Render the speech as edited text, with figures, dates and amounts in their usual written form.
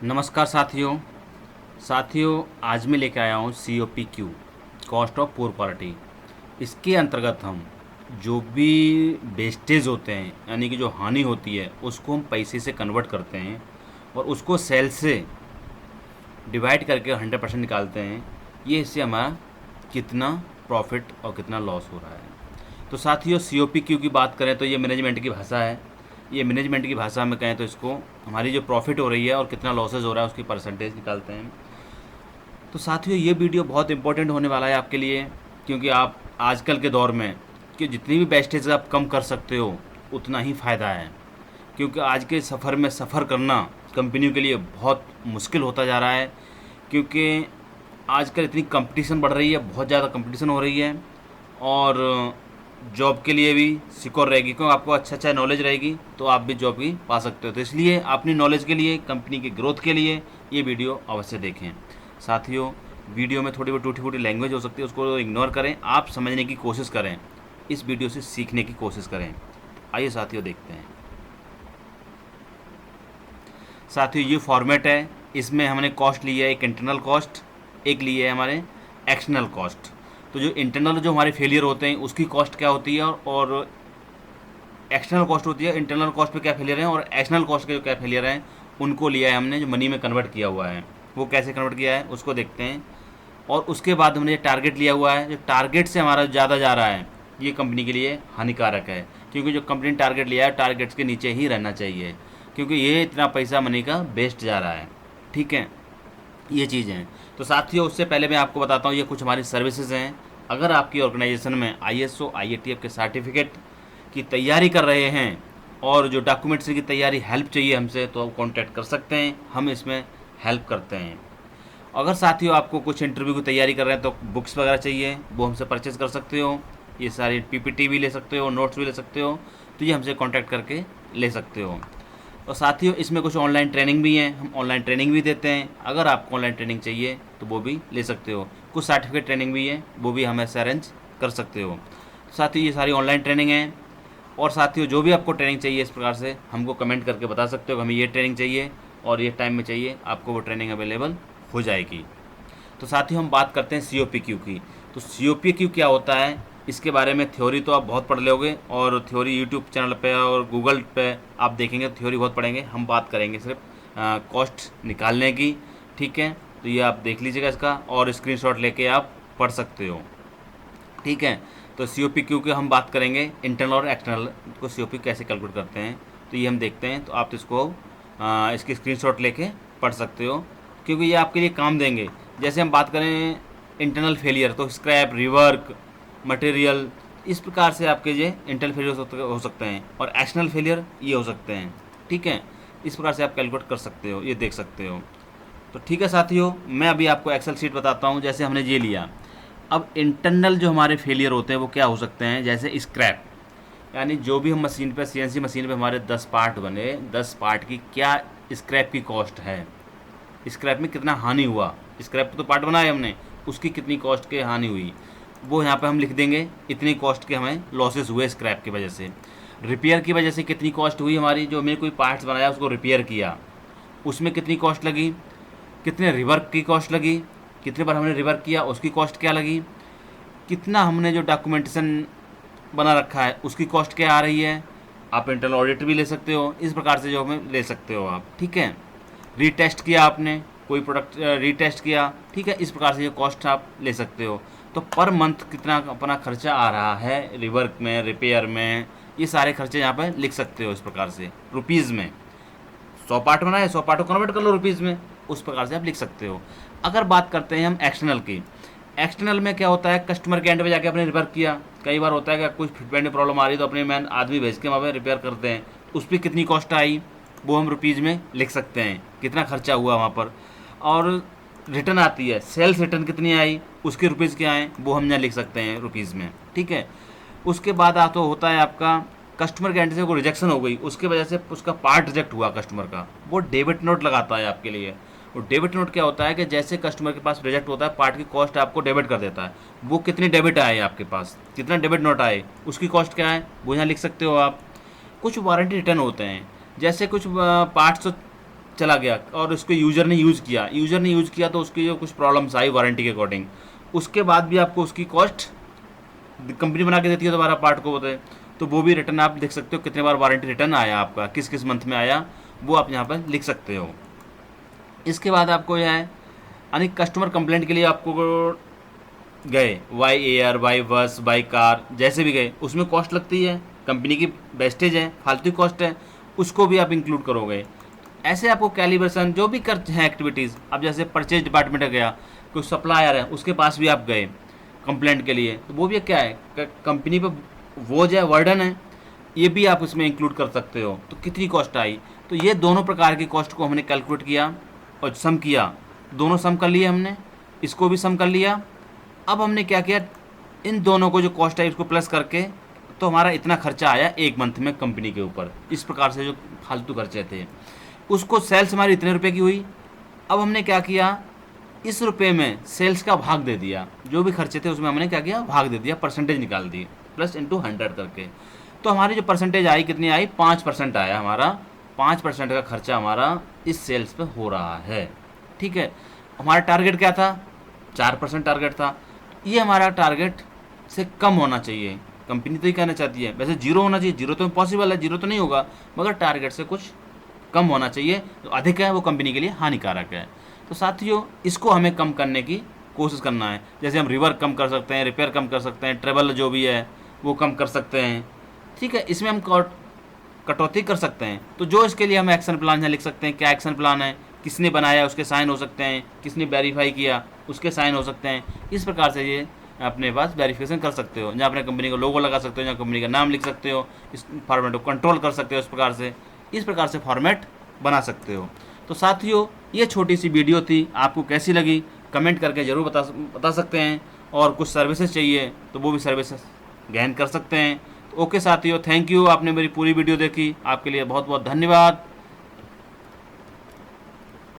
नमस्कार साथियों आज मैं लेके आया हूँ COPQ, cost of poor quality. इसके अंतर्गत हम जो भी वेस्टेज होते हैं यानी कि जो हानि होती है उसको हम पैसे से कन्वर्ट करते हैं और उसको सेल से डिवाइड करके 100% निकालते हैं। ये इससे हमारा कितना प्रॉफिट और कितना लॉस हो रहा है। तो साथियों COPQ की बात करें तो ये मैनेजमेंट की भाषा है। ये मैनेजमेंट की भाषा में कहें तो इसको हमारी जो प्रॉफिट हो रही है और कितना लॉसेज हो रहा है उसकी परसेंटेज निकालते हैं। तो साथियों ये वीडियो बहुत इंपॉर्टेंट होने वाला है आपके लिए, क्योंकि आप आजकल के दौर में कि जितनी भी वेस्टेज आप कम कर सकते हो उतना ही फ़ायदा है। क्योंकि आज के सफ़र में सफ़र करना कंपनियों के लिए बहुत मुश्किल होता जा रहा है, क्योंकि आजकल इतनी कंपटीशन बढ़ रही है, बहुत ज़्यादा कंपटीशन हो रही है और जॉब के लिए भी सिक्योर रहेगी। क्योंकि आपको अच्छा नॉलेज रहेगी तो आप भी जॉब भी पा सकते हो। तो इसलिए अपनी नॉलेज के लिए, कंपनी के ग्रोथ के लिए ये वीडियो अवश्य देखें। साथियों वीडियो में थोड़ी बहुत टूटी फूटी लैंग्वेज हो सकती है, उसको इग्नोर करें, आप समझने की कोशिश करें, इस वीडियो से सीखने की कोशिश करें। आइए साथियों देखते हैं। साथियों ये फॉर्मेट है, इसमें हमने कॉस्ट ली है, एक इंटरनल कॉस्ट, एक ली है हमारे एक्सटर्नल कॉस्ट। तो जो इंटरनल जो हमारे फेलियर होते हैं उसकी कॉस्ट क्या होती है और एक्सटर्नल कॉस्ट होती है, इंटरनल कॉस्ट पे क्या फेलियर है और एक्सटर्नल कॉस्ट के जो क्या फेलियर हैं उनको लिया है हमने, जो मनी में कन्वर्ट किया हुआ है। वो कैसे कन्वर्ट किया है उसको देखते हैं। और उसके बाद हमने टारगेट लिया हुआ है, जो टारगेट से हमारा ज़्यादा जा रहा है ये कंपनी के लिए हानिकारक है। क्योंकि जो कंपनी ने टारगेट लिया है टारगेट्स के नीचे ही रहना चाहिए, क्योंकि ये इतना पैसा मनी का वेस्ट जा रहा है। ठीक है, ये चीज़ हैं। तो साथियों उससे पहले मैं आपको बताता हूँ ये कुछ हमारी सर्विसेज हैं। अगर आपकी ऑर्गेनाइजेशन में ISO IATF के सर्टिफिकेट की तैयारी कर रहे हैं और जो डॉक्यूमेंट्स की तैयारी हेल्प चाहिए हमसे, तो आप कॉन्टैक्ट कर सकते हैं, हम इसमें हेल्प करते हैं। अगर साथियों आपको कुछ इंटरव्यू की तैयारी कर रहे हैं तो बुक्स वगैरह चाहिए, वो हमसे परचेज़ कर सकते हो। ये सारी PPT भी ले सकते हो, नोट्स भी ले सकते हो, तो ये हमसे कॉन्टैक्ट करके ले सकते हो। और साथियों इसमें कुछ ऑनलाइन ट्रेनिंग भी है, हम ऑनलाइन ट्रेनिंग भी देते हैं। अगर आपको ऑनलाइन ट्रेनिंग चाहिए तो वो भी ले सकते हो। कुछ सर्टिफिकेट ट्रेनिंग भी है, वो भी हम ऐसे अरेंज कर सकते हो। साथियों ये सारी ऑनलाइन ट्रेनिंग है। और साथियों जो भी आपको ट्रेनिंग चाहिए इस प्रकार से हमको कमेंट करके बता सकते हो कि हमें ये ट्रेनिंग चाहिए और ये टाइम में चाहिए, आपको वो ट्रेनिंग अवेलेबल हो जाएगी। तो साथियों हम बात करते हैं COPQ की। तो COPQ क्या होता है, इसके बारे में थ्योरी तो आप बहुत पढ़ लोगे और थ्योरी यूट्यूब चैनल पे और गूगल पे आप देखेंगे तो थ्योरी बहुत पढ़ेंगे। हम बात करेंगे सिर्फ कॉस्ट निकालने की। ठीक है, तो ये आप देख लीजिएगा इसका और स्क्रीनशॉट लेके आप पढ़ सकते हो। ठीक है, तो COPQ की हम बात करेंगे, इंटरनल और एक्सटर्नल को COPQ कैसे कैलकुलेट करते हैं तो ये हम देखते हैं। तो आप इसको इसकी स्क्रीनशॉट लेके पढ़ सकते हो, क्योंकि ये आपके लिए काम देंगे। जैसे हम बात करें इंटरनल फेलियर तो स्क्रैप, रिवर्क, मटेरियल, इस प्रकार से आपके ये इंटरनल फेलियर हो सकते हैं और एक्सटर्नल फेलियर ये हो सकते हैं। ठीक है, इस प्रकार से आप कैलकुलेट कर सकते हो, ये देख सकते हो। तो ठीक है साथियों, मैं अभी आपको एक्सेल शीट बताता हूँ। जैसे हमने ये लिया, अब इंटरनल जो हमारे फेलियर होते हैं वो क्या हो सकते हैं, जैसे स्क्रैप, यानी जो भी हम मशीन पे CNC मशीन पे हमारे 10 पार्ट बने, 10 पार्ट की क्या स्क्रैप की कॉस्ट है, स्क्रैप में कितना हानि हुआ, स्क्रैप तो पार्ट बनाए हमने, उसकी कितनी कॉस्ट के हानि हुई, वो यहाँ पे हम लिख देंगे। इतनी कॉस्ट के हमें लॉसेस हुए स्क्रैप की वजह से। रिपेयर की वजह से कितनी कॉस्ट हुई हमारी, जो हमने कोई पार्ट्स बनाया उसको रिपेयर किया, उसमें कितनी कॉस्ट लगी, कितने रिवर्क की कॉस्ट लगी, कितने बार हमने रिवर्क किया उसकी कॉस्ट क्या लगी, कितना हमने जो डॉक्यूमेंटेशन बना रखा है उसकी कॉस्ट क्या आ रही है। आप इंटरनल ऑडिट भी ले सकते हो, इस प्रकार से जो हमें ले सकते हो आप। ठीक है, रीटेस्ट किया आपने, कोई प्रोडक्ट रीटेस्ट किया, ठीक है, इस प्रकार से ये कॉस्ट आप ले सकते हो। तो पर मंथ कितना अपना खर्चा आ रहा है रिवर्क में, रिपेयर में, ये सारे खर्चे यहाँ पर लिख सकते हो इस प्रकार से रुपीज़ में। 100 पार्ट बनाए, 100 पार्ट को कन्वर्ट कर लो रुपीज़ में, उस प्रकार से आप लिख सकते हो। अगर बात करते हैं हम एक्सटर्नल की, एक्सटर्नल में क्या होता है, कस्टमर के एंड पे जाके आपने रिपेयर किया। कई बार होता है कि कुछ फिटमेंट में प्रॉब्लम आ रही है तो अपने मैन आदमी भेज के वहाँ पर रिपेयर करते हैं, उस पर कितनी कॉस्ट आई वो हम रुपीज़ में लिख सकते हैं, कितना खर्चा हुआ वहाँ पर। और रिटर्न आती है, सेल्स रिटर्न कितनी आई, उसके रुपीज़ क्या आए वो हम यहाँ लिख सकते हैं रुपीज़ में। ठीक है, उसके बाद तो होता है आपका कस्टमर के एंड से कोई रिजेक्शन हो गई, उसके वजह से उसका पार्ट रिजेक्ट हुआ कस्टमर का, वो डेबिट नोट लगाता है आपके लिए। वो डेबिट नोट क्या होता है कि जैसे कस्टमर के पास रिजेक्ट होता है पार्ट की कॉस्ट आपको डेबिट कर देता है, वो कितनी डेबिट आए आपके पास, कितना डेबिट नोट आए, उसकी कॉस्ट क्या है वो यहाँ लिख सकते हो आप। कुछ वारंटी रिटर्न होते हैं, जैसे कुछ पार्ट्स चला गया और उसको यूज़र ने यूज़ किया तो उसकी जो कुछ प्रॉब्लम्स आई वारंटी के अकॉर्डिंग, उसके बाद भी आपको उसकी कॉस्ट कंपनी बना के देती है दोबारा पार्ट को होते हैं, तो वो भी रिटर्न आप लिख सकते हो, कितने बार वारंटी रिटर्न आया आपका, किस किस मंथ में आया, वो आप यहाँ पर लिख सकते हो। इसके बाद आपको यह है यानी कस्टमर कंप्लेंट के लिए आपको गए by air, by bus, by car, जैसे भी गए उसमें कॉस्ट लगती है, कंपनी की वेस्टेज है, फालतू कॉस्ट है, उसको भी आप इंक्लूड करोगे। ऐसे आपको कैलिब्रेशन जो भी करते हैं एक्टिविटीज़, अब जैसे परचेज डिपार्टमेंट में गया, कोई सप्लायर है उसके पास भी आप गए कंप्लेंट के लिए, तो वो भी क्या है कंपनी पे बोझ है, वर्डन है, ये भी आप उसमें इंक्लूड कर सकते हो। तो कितनी कॉस्ट आई, तो ये दोनों प्रकार की कॉस्ट को हमने कैलकुलेट किया और सम किया, दोनों सम कर लिए हमने, इसको भी सम कर लिया। अब हमने क्या किया, इन दोनों को जो कॉस्ट है इसको प्लस करके, तो हमारा इतना खर्चा आया एक मंथ में कंपनी के ऊपर। इस प्रकार से जो फालतू खर्चे थे उसको सेल्स हमारी इतने रुपए की हुई। अब हमने क्या किया, इस रुपए में सेल्स का भाग दे दिया, जो भी खर्चे थे उसमें हमने क्या किया, भाग दे दिया, परसेंटेज निकाल दी, प्लस इंटू 100 करके। तो हमारी जो परसेंटेज आई कितनी आई, 5% आया हमारा, 5% का खर्चा हमारा इस सेल्स पे हो रहा है। ठीक है, हमारा टारगेट क्या था, 4% टारगेट था, ये हमारा टारगेट से कम होना चाहिए। कंपनी तो ही कहना चाहती है, वैसे 0 होना चाहिए, 0 तो इम्पॉसिबल है, 0 तो नहीं होगा, मगर टारगेट से कुछ कम होना चाहिए। जो अधिक है वो कंपनी के लिए हानिकारक है। तो साथियों, इसको हमें कम करने की कोशिश करना है। जैसे हम रिवर्क कम कर सकते हैं, रिपेयर कम कर सकते हैं, ट्रेवल जो भी है वो कम कर सकते हैं। ठीक है, इसमें हम कटौती कर सकते हैं। तो जो इसके लिए हम एक्शन प्लान है लिख सकते हैं, क्या एक्शन प्लान है, किसने बनाया उसके साइन हो सकते हैं, किसने वेरीफाई किया उसके साइन हो सकते हैं। इस प्रकार से ये अपने पास वेरिफिकेशन कर सकते हो, जहाँ अपने कंपनी का लोगो लगा सकते हो, जहाँ कंपनी का नाम लिख सकते हो, इस फॉर्मेट को कंट्रोल कर सकते हो, इस प्रकार से फॉर्मेट बना सकते हो। तो साथियों, ये छोटी सी वीडियो थी, आपको कैसी लगी कमेंट करके ज़रूर बता सकते हैं। और कुछ सर्विसेज चाहिए तो वो भी सर्विसेज गहन कर सकते हैं। तो ओके साथियों, थैंक यू, आपने मेरी पूरी वीडियो देखी, आपके लिए बहुत बहुत धन्यवाद।